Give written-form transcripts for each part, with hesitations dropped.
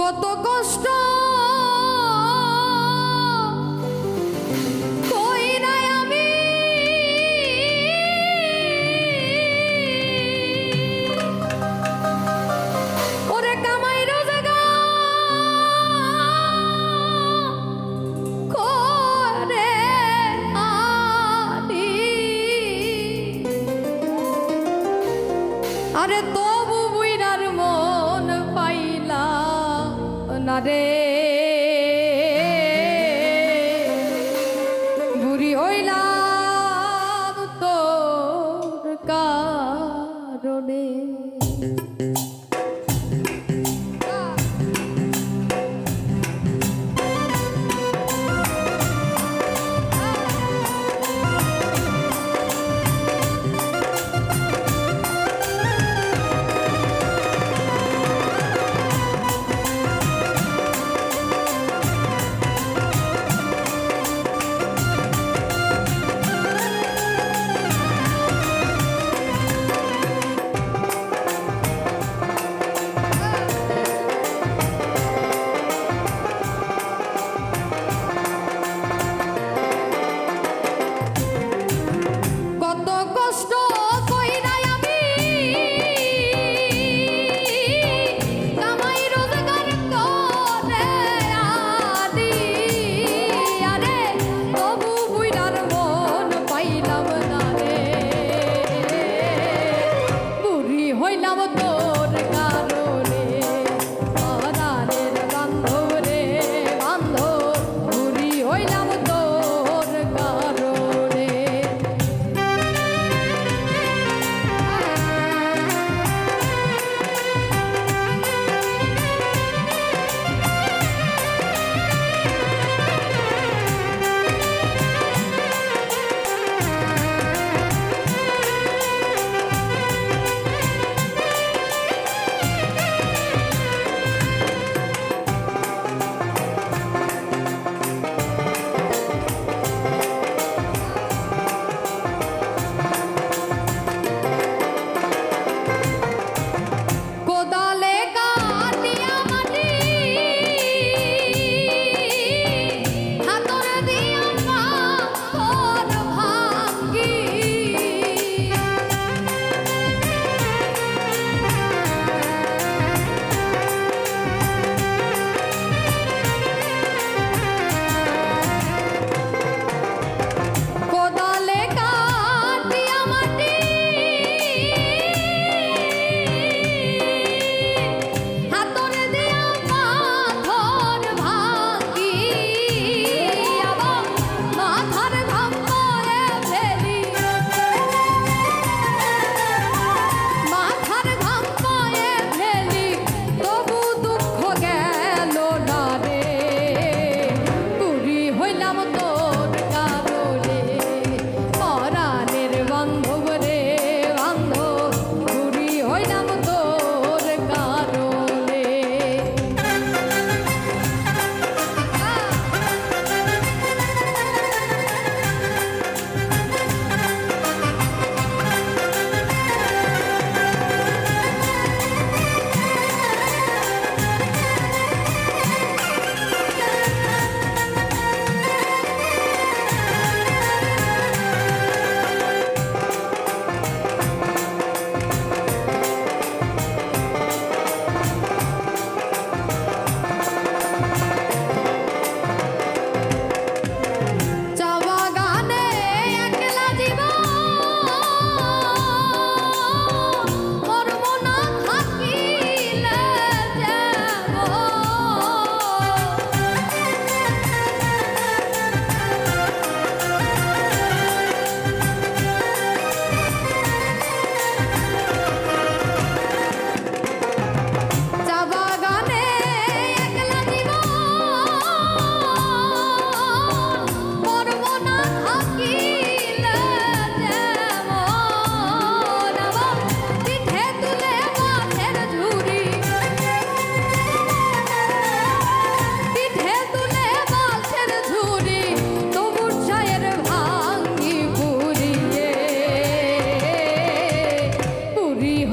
কত কষ্ট কইরাই আমি ওরে কামাই রোজগার করে আনি আরে তবু বুইরার মন পাইলা না রে বুড়ি হইলাম তোর কারণে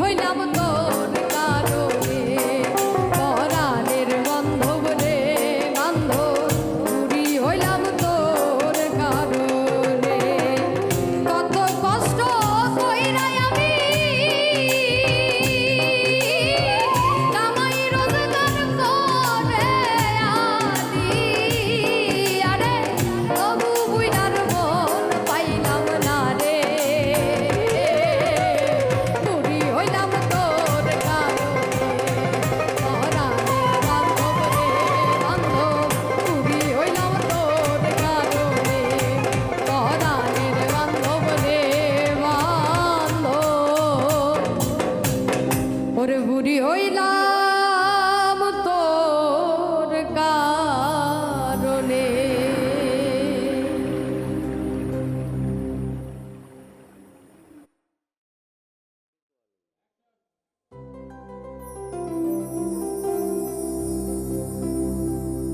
হইলাম তোর কারণে পরাণের বন্ধ ওরে বুড়ি হইলাম তোর কারণে।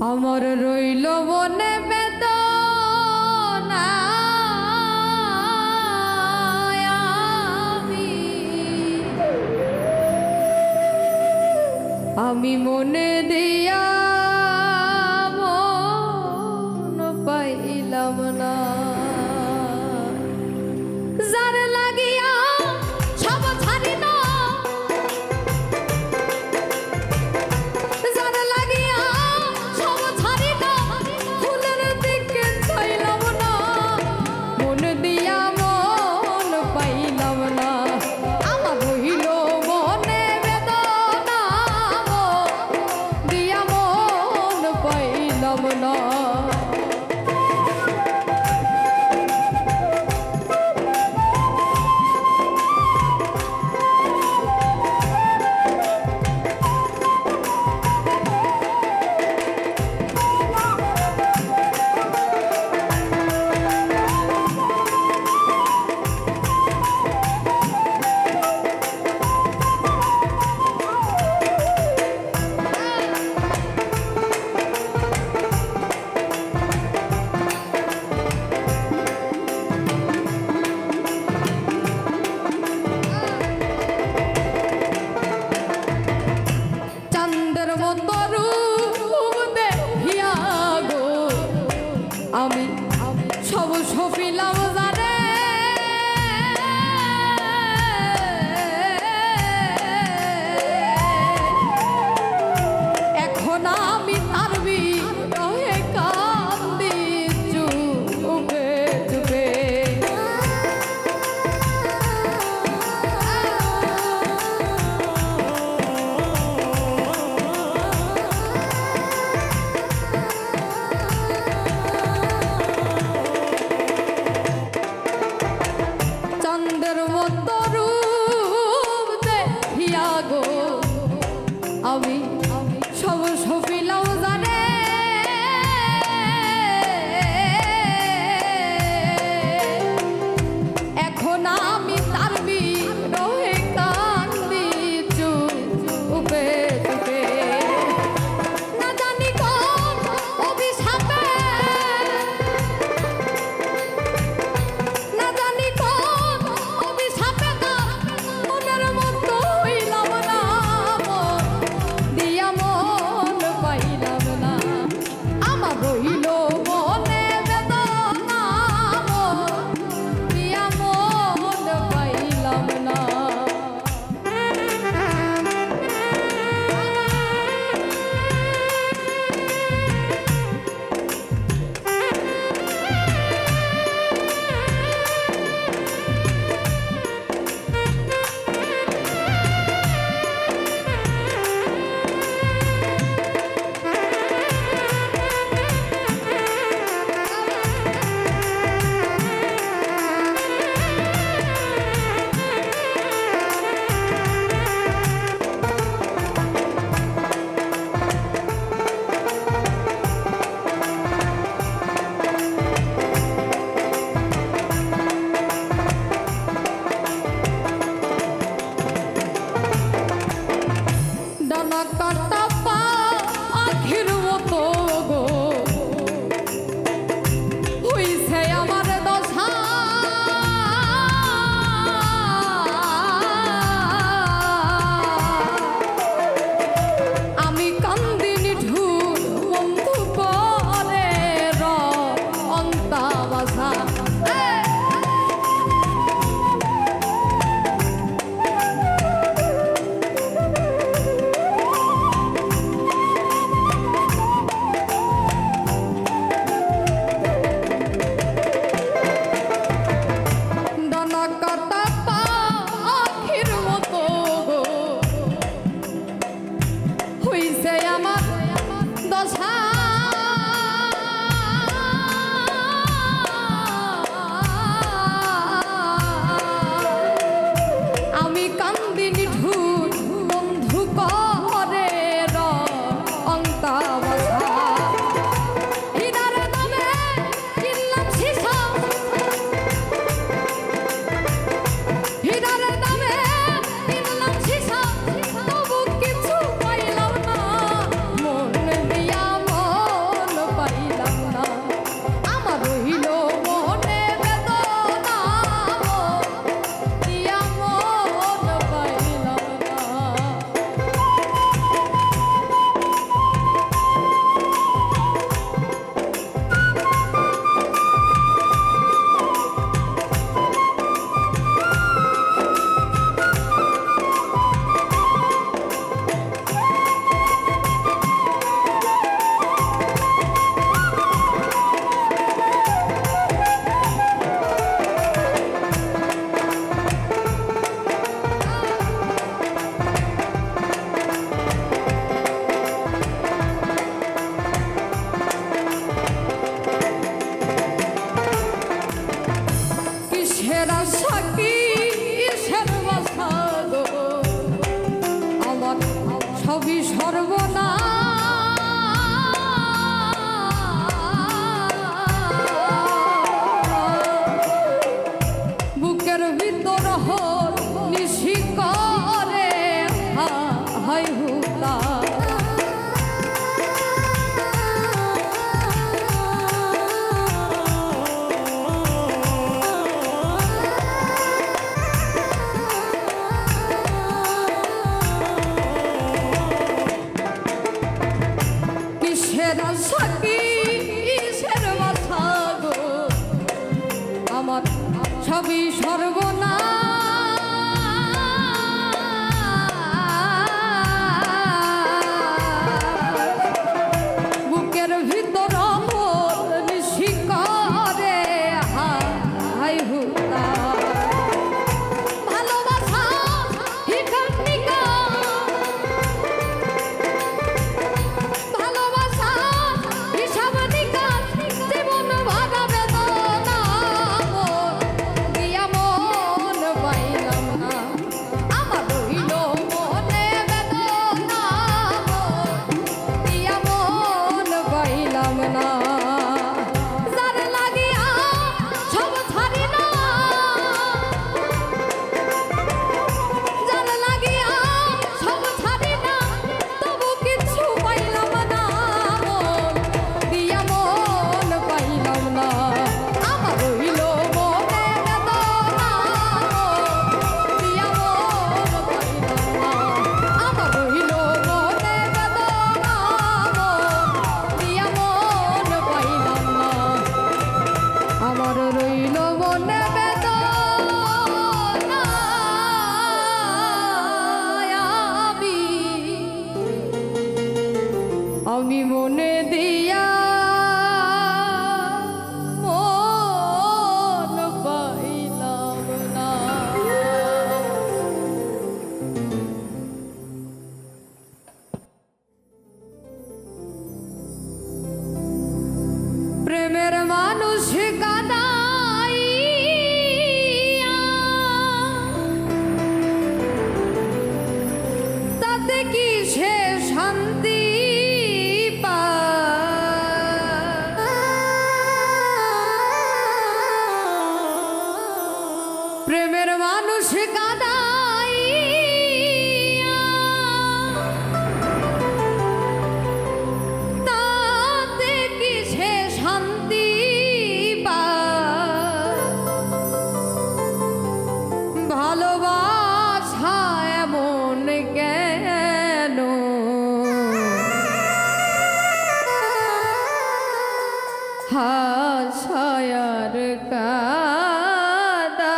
আমার রইল মনে বেদনা আমি মনে দিয়া মন পাইলাম না। যার লাগিয়া সব ছাড়ি না, যার লাগিয়া সব ছাড়ি না, ফুলের দিকে চাইলাম না, মন দিয়া মন পাইলাম না। আমার রইল মনে বেদনা দিয়া মন পাইলাম না। আমি সব সফিলাম জানে, এখন আমি তার বিরহে কান্দি চুপে চুপে। আমি সব সফিলাম জানে, এখন আমি তার বিরহে কান্দি চুপে চুপে। না জানি কোন অভিশাপে, না জানি কোন অভিশাপে মনের মতো হইলাম না। সবই সর্বনাশ বুকের ভিতর নিশি করে হাই হুলা আমার সবই সর্বনাশ বুকের ভিতর নিশি করে হাই হুলা ভালোবাসা হিকার নিকা ভালোবাসা হিসাব নিকাশ জীবন ভাগা বেদনা দিয়া মন পাইলাম না আমার রইল মনে বেদনা দিয়া মন পাইলাম না যার লাগিয়া সব ছাড়ি না যার লাগিয়া সব ছাড়ি না তবু কিছু পাইলাম না দিয়া মন পাইলাম না আমার রইল মনে বেদনা দিয়া মন পাইলাম না আমার রইল মনে বেদনা দিয়া মন পাইলাম না আমার রইল মনে বেদনা আমি মনে দিয়া মন পাইলাম না প্রেমের মানুষ কাদাইয়া তাতে কি সে শান্তি পায়? প্রেমের মানুষ কাদাইয়া তাতে কি সে শান্তি পায়? ভালোবাসা এমন কেন হাসায়ার কাদা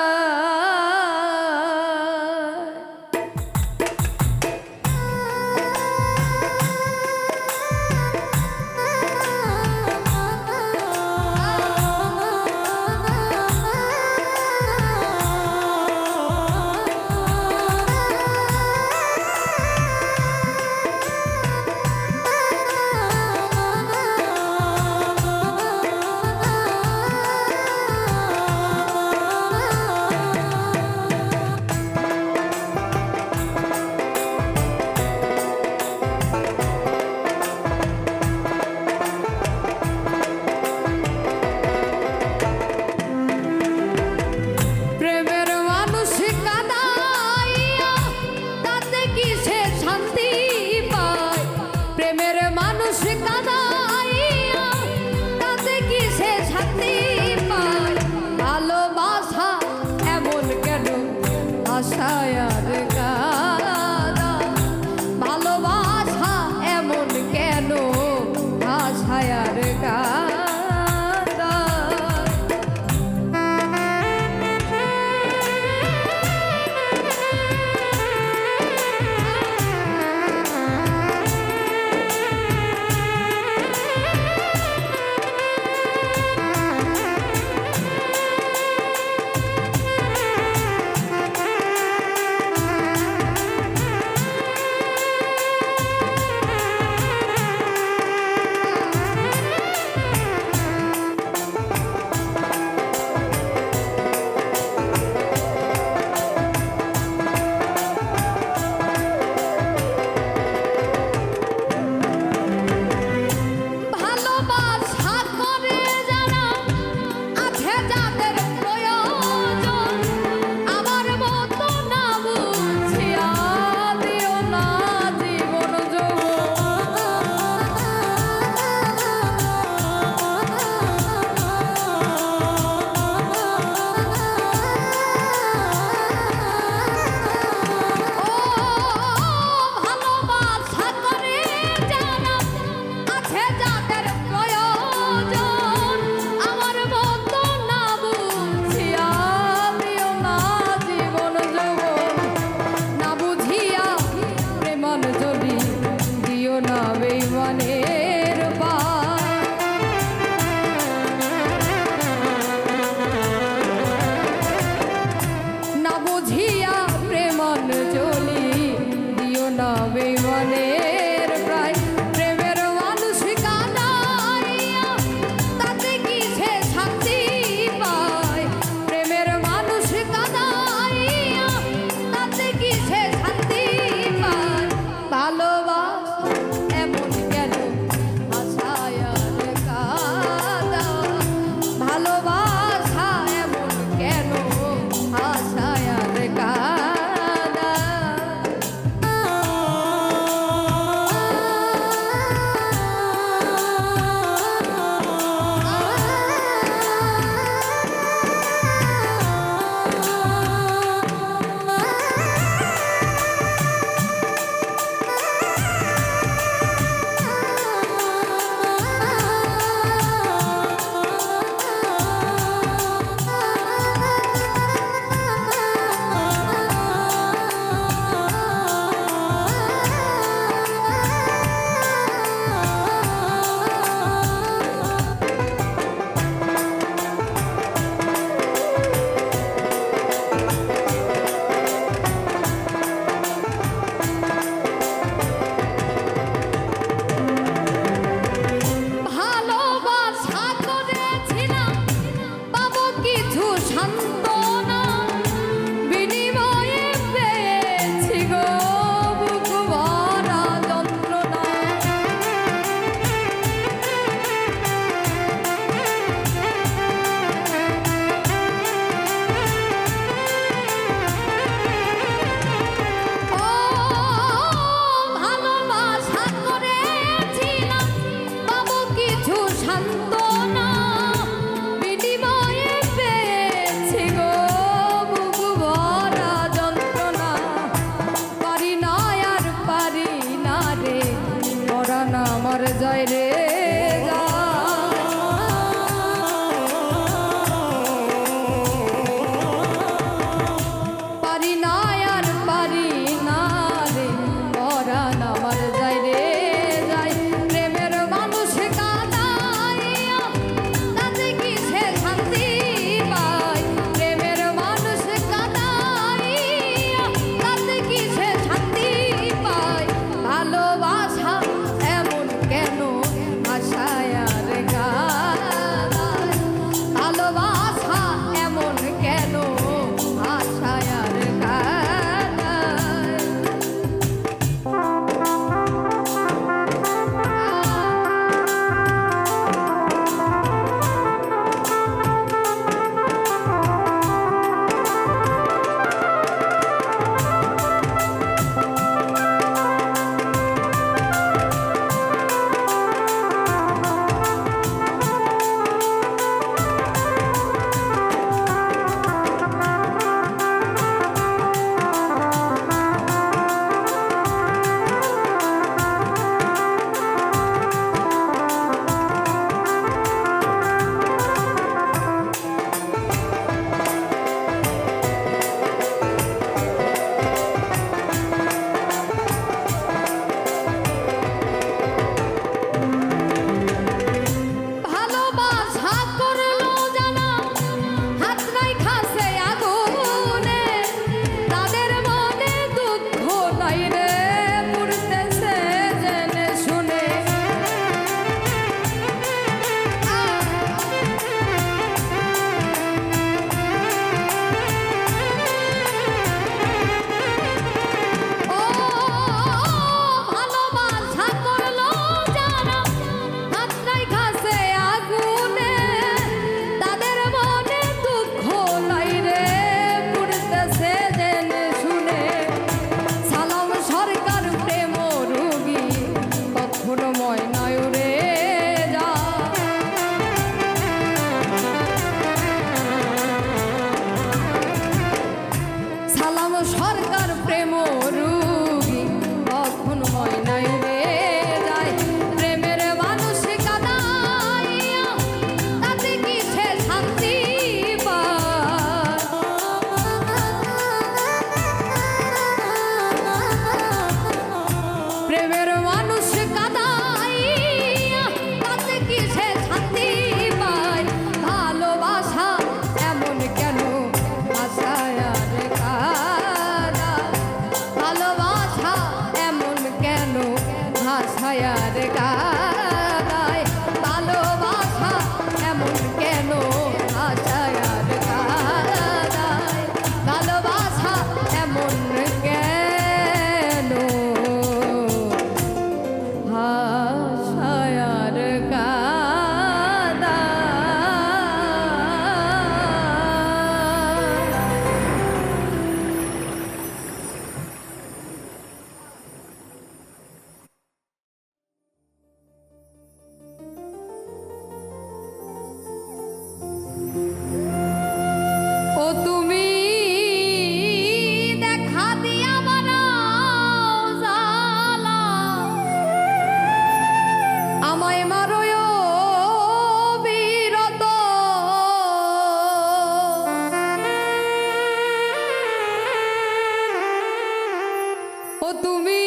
তুমি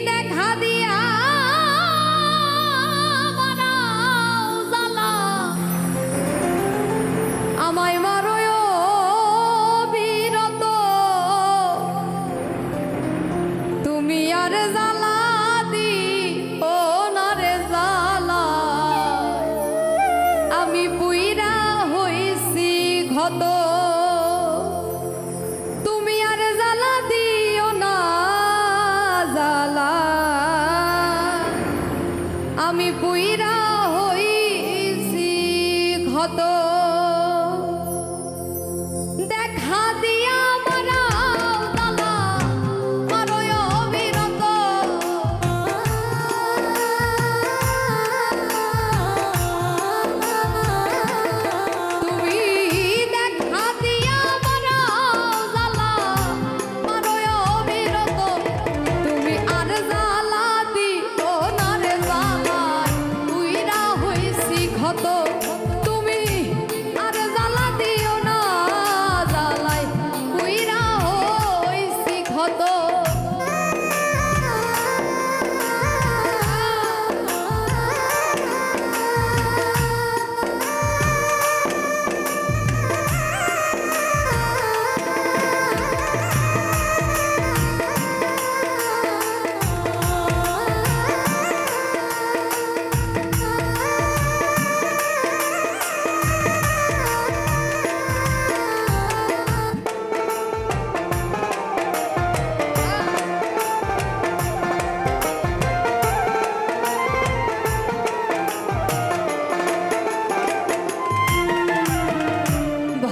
দেখা দিয়া বাড়াও জ্বালা, আমায় মারোয় বিরত, তুমি আর জ্বালা দিও না রে জ্বালা, আমি পুইরা হইছি ক্ষত, তুমি আর জ্বালা দিও না জ্বালা, আমি পুইরা হইছি ক্ষত, দেখা দিয়া বাড়াও জ্বালা, মারোয় অবিরত, তুমি দেখা দিয়া বাড়াও জ্বালা, মারোয় অবিরত, তুমি আর জ্বালা দিও না রে জ্বালা, পুইরা হইছি ক্ষত, তুমি আর জ্বালা দিও না জ্বালায়, পুইরা হইছি ক্ষত।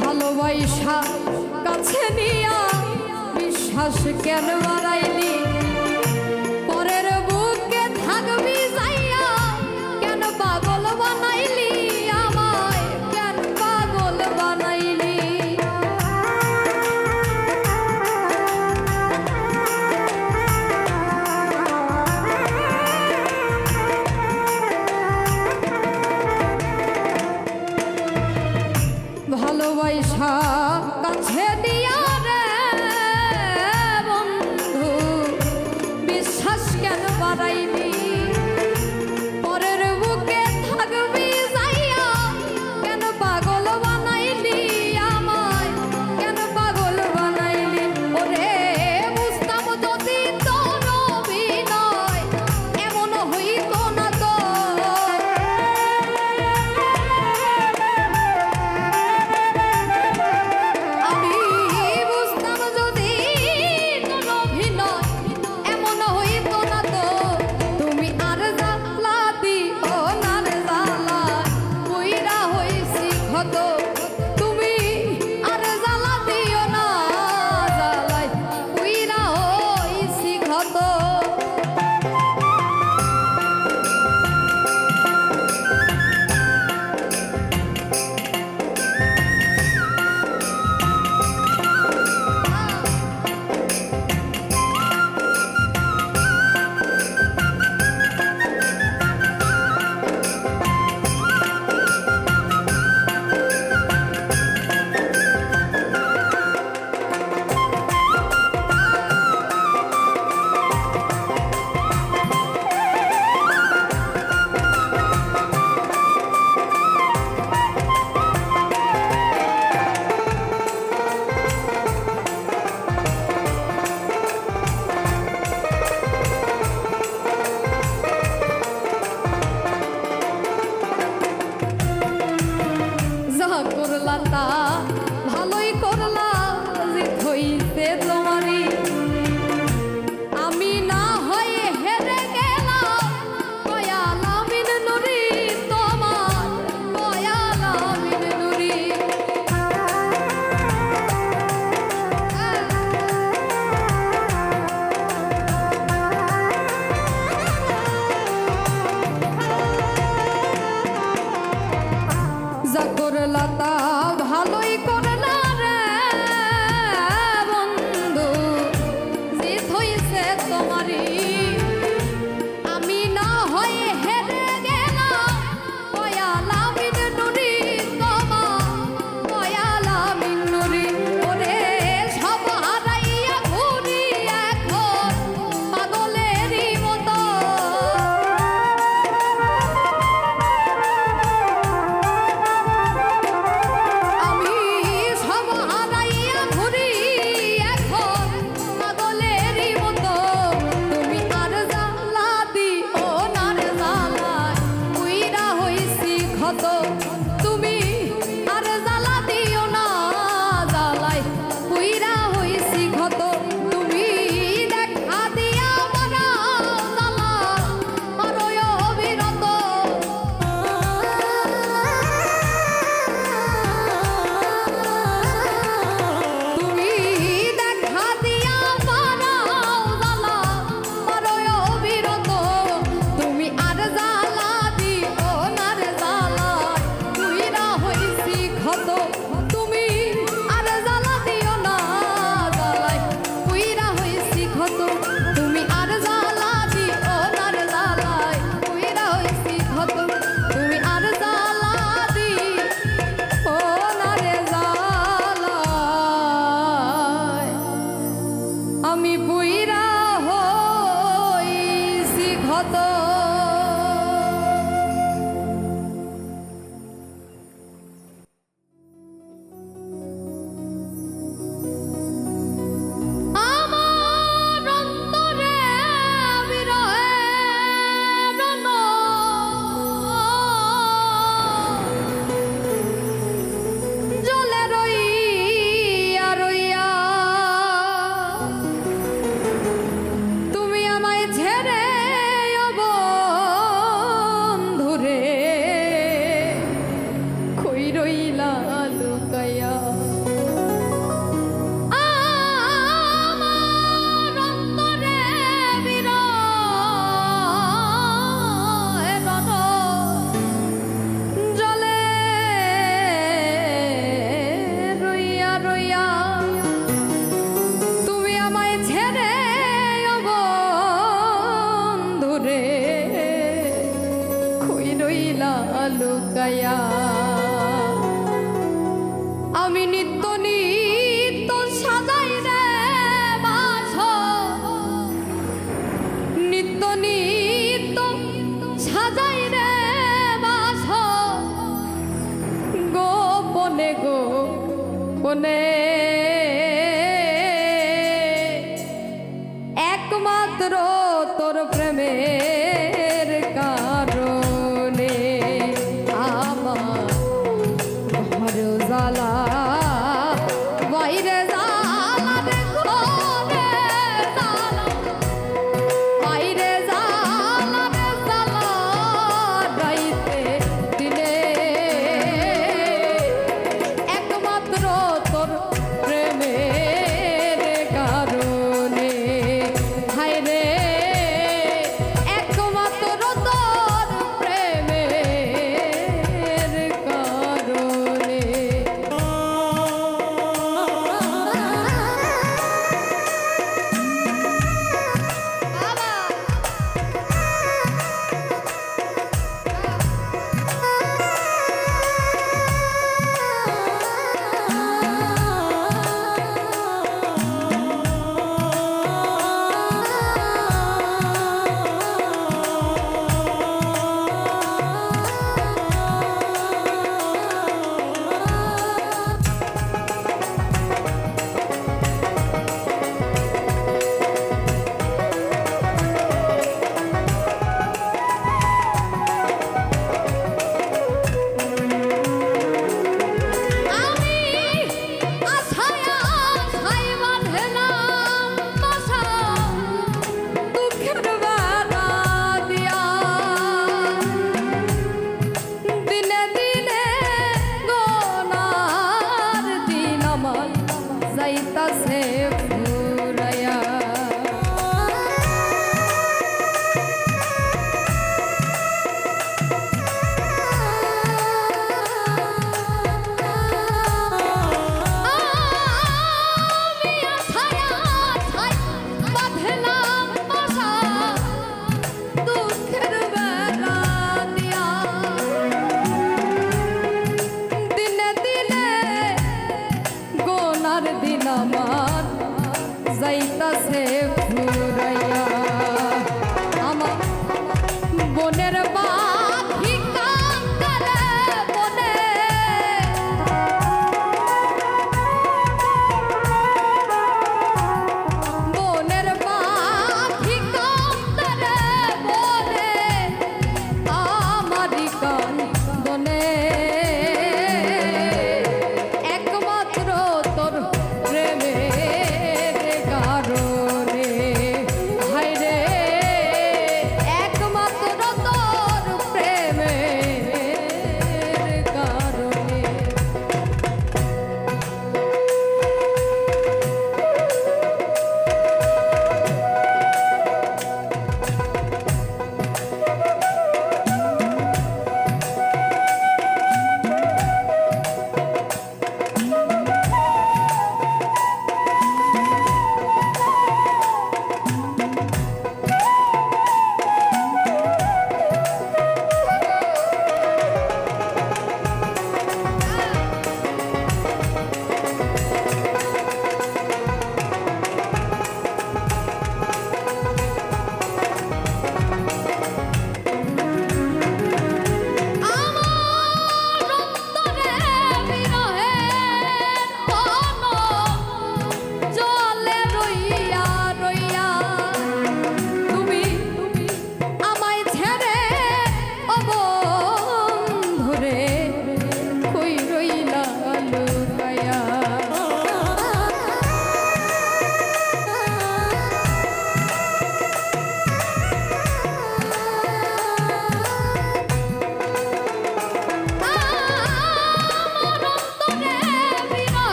ভালোবাসা কাছে নিয়া বিশ্বাস কেন বাড়াইলি, পরের বুকে থাকবি যাইয়া কেন পাগল বানাইলি, আমায় কেন পাগল বানাইলি, ভালোবাসা কাছে দিয়া রে বন্ধু বিশ্বাস কেন বাড়াইলি, পরের বুকে থাকবি যাইয়া কেন পাগল বানাইলি, আমায় কেন পাগল বানাইলি, ওরে বুঝতাম যদি তোর অভিনয় এমন হইতো না তো, আমি বুঝতাম যদি তোর অভিনয় এমন হইতো না তো, তুমি আর জ্বালা দিও না রে জ্বালা, পুইরা হইছি ক্ষত, তুমি আর জ্বালা দিও না জ্বালায়, পুইরা হইছি ক্ষত। যা করলা তা ভালোই করলা, জিত হইছে তোমারই, আমি না হয়ে হেরে গেলাম, দয়াল আমিন নুরি তোমার, দয়াল আমিন নুরি, যা করলা তা ভালোই করলা রে বন্ধু, জিত হইছে তোমারই, আমি না হয়ে হেরে গেলাম, দয়াল আমিন নুরি তোমার, দয়াল আমিন নুরি, ওরে সব হারাইয়া ঘুরি এখন বুইরা হইছি ক্ষত আমার অন্তরে বিরহের জলে রইয়া রইয়া তুমি আমায় ছেড়ে বন্ধুরে কই রইলা লুকাইয়া আমার অন্তরে বিরহের জলে রইয়া রইয়া তুমি আমায় ছেড়ে বন্ধুরে কই রইলা লুকাইয়া আমি নিত্য নিত্য সাজাই রে বাস নিত্য নিত্য সাজাই রে বাস গোপনে গোপনে একমাত্র তোর প্রেমের কারণে আমার ঘর জ্বালা বাইরে জ্বালা রে ঘরে জ্বালা বাইরে জ্বালা রে জ্বালা রাইতে দিনে একমাত্র তোর প্রেমের কারণে হায় রে একমাত্র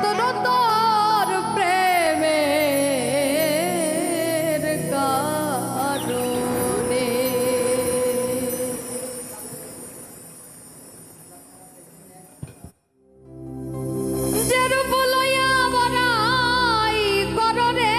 একমাত্র তোর প্রেমের কারণে যে রূপ লইয়া বড়াই কররে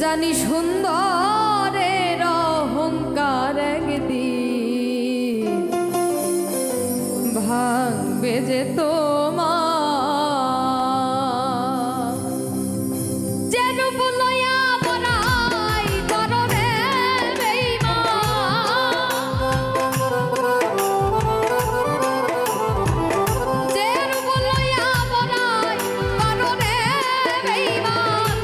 জানি সুন্দরের অহংকার একদিন ভাঙবে যে তোমার যে রূপ লইয়া বড়াই কররে যে রূপ লইয়া বড়াই কররে বেঈমান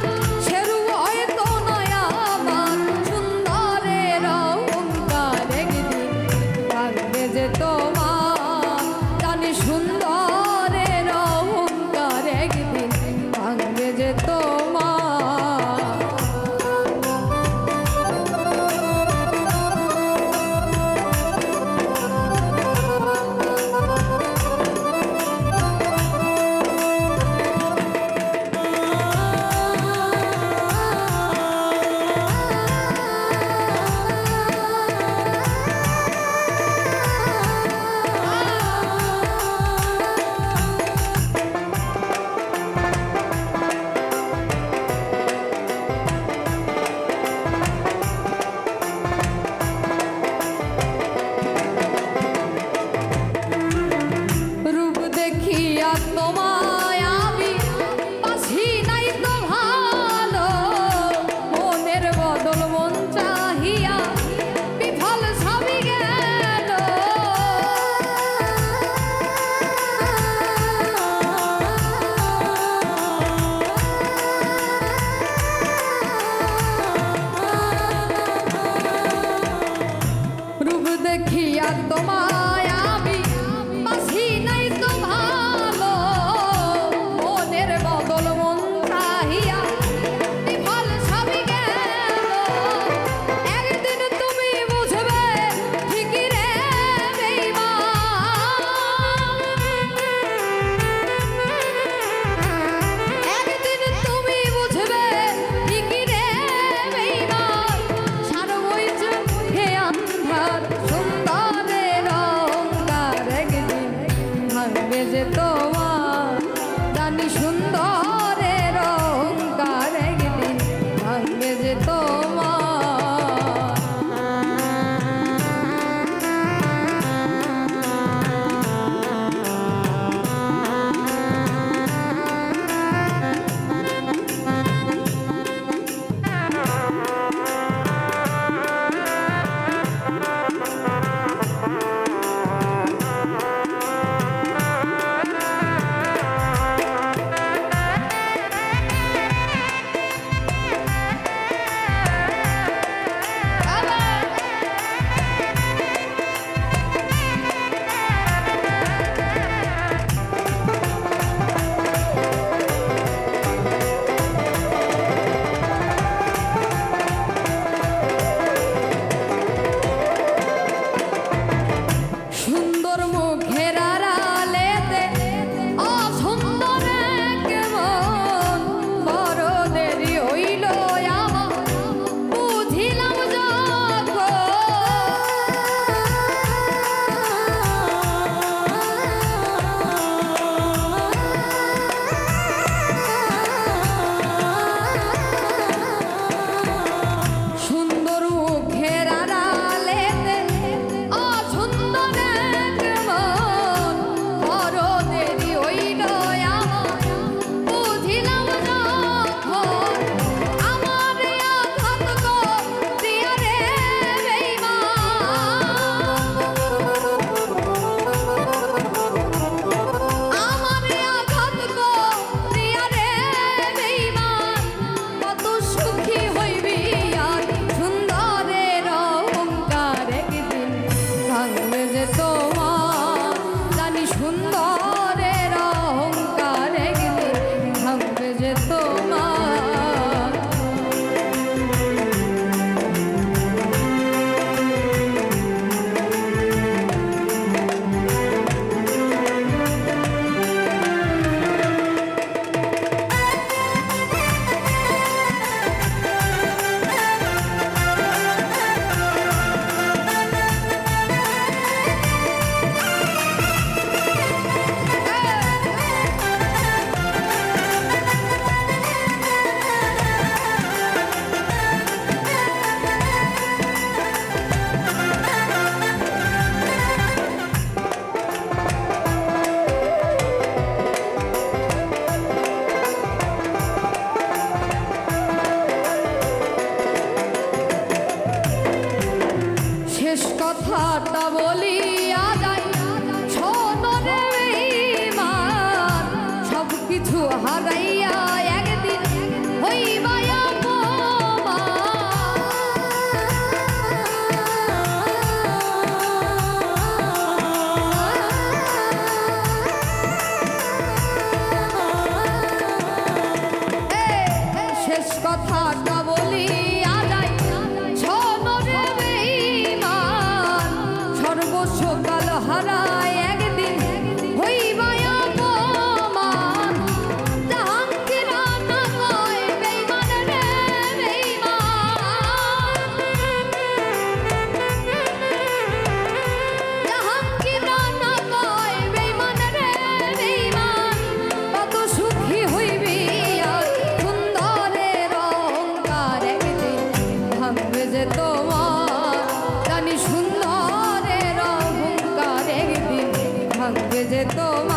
সে রূপ হয়তো নয় আমার সুন্দরের অহংকার একদিন ভাঙবে যে তোমার জানি সুন্দরের অহংকার একদিন ভাঙবে যে তোমার দেখিয়া তোমায় আমি বাসি নাই তো ভালো মনের বদল মন চাহিয়া বিফল সবই গেল রূপ দেখিয়া তোমায় আমি বাসি নাই তো ভালো মনের বদল মন চাহিয়া বিফল সবই গেল একদিন তুমি বুঝবে ঠিকই রে একদিন তুমি বুঝবে ঠিকই রে বেঈমান সারবই চোখে আন্ধার সুন্দরের অহংকার একদিন ভাঙবে যে তোমার জানি সুন্দরের অহংকার একদিন ভাঙবে যে তোমার কথাটা বলিয়া যাই শোনো রে বেঈমান সব কিছু হারাইয়া একদিন হইবা শেষ কথাটা বলিয়া যাই শোনো রে বেঈমান সর্বস্ব কাল হারায় একদিন হইবা অপমান জাহাঙ্গীর না কয় বেঈমান রে বেঈমান জাহাঙ্গীর না কয় বেঈমান রে বেঈমান কত সুখী হইবি ভাঙবে যে তোমার জানি সুন্দরের অহংকার একদিন ভাঙবে যে তোমার